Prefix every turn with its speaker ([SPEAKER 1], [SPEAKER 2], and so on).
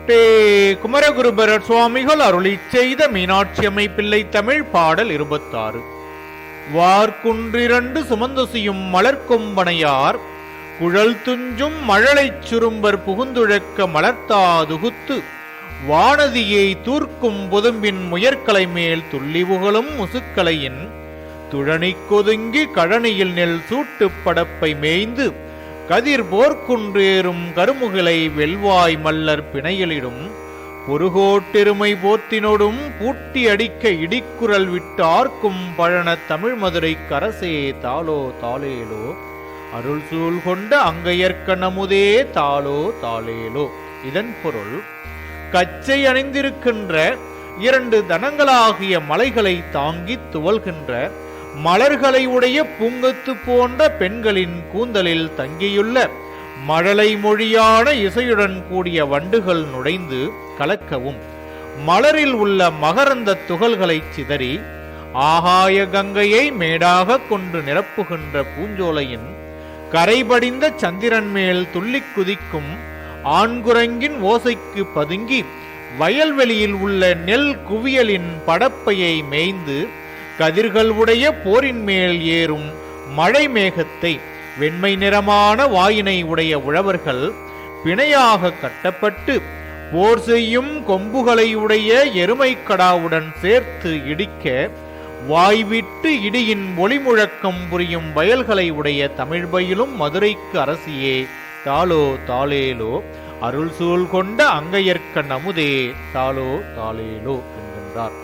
[SPEAKER 1] தென்னாடுடைய குமரகுருபரர் சுவாமிகள் அருளிச் செய்த மீனாட்சி அம்மை பிள்ளை தமிழ் பாடல் 26. வார்குன்றிரண்டு சுமந்தொசியும் மலர்கொம்பனையார் குழல் துஞ்சும் மழலைச் சுரும்பர் புகுந்துழக்க மலர்த்தாதுகுத்து வானதியை தூர்க்கும் புதும்பின் முயற்கலை மேல் துள்ளி புகழும் முசுக்கலையின் துழனி கொதுங்கி கழனியில் நெல் சூட்டுப் படப்பை மேய்ந்து கதிர் போர்க்குன்றேறும் கருமுகிலை வெல்வாய் மல்லர் பிணையலிடும் பொறுகோட்டெருமை போத்தினோடும் பூட்டி அடிக்க இடிக்குரல் விட்டு ஆர்க்கும் பழன தமிழ் மதுரை கரசே தாளோ தாளேலோ அருள் சூழ் கொண்ட அங்கையர்க்க நமுதே தாளோ தாளேலோ. இதன் பொருள், கச்சை அணிந்திருக்கின்ற 2 தனங்களாகிய மலைகளை தாங்கி துவல்கின்ற மலர்களை உடைய பூங்கத்து போன்ற பெண்களின் கூந்தலில் தங்கியுள்ள மழலை மொழியான இசையுடன் கூடிய வண்டுகள் நுழைந்து கலக்கவும் மலரில் உள்ள மகரந்த துகள்களை சிதறி ஆகாய கங்கையை மேடாக கொண்டு நிரப்புகின்ற பூஞ்சோலையின் கரைபடிந்த சந்திரன் மேல் துள்ளி குதிக்கும் ஆண்குரங்கின் ஓசைக்கு பதுங்கி வயல்வெளியில் உள்ள நெல் குவியலின் படப்பையை மேய்ந்து கதிர்கள் உடைய போரின் மேல் ஏறும் மழை மேகத்தை வெண்மை நிறமான வாயினை உடைய உழவர்கள் பிணையாக கட்டப்பட்டு போர் செய்யும் கொம்புகளை உடைய எருமைக்கடாவுடன் சேர்த்து இடிக்க வாய்விட்டு இடியின் ஒளிமுழக்கம் புரியும் வயல்களை உடைய தமிழ் பயிலும் மதுரைக்கு அரசியே தாளோ தாளேலோ அருள் சூழ் கொண்ட அங்கையர்க்க நமுதே தாளோ தாளேலோ என்கின்றார்.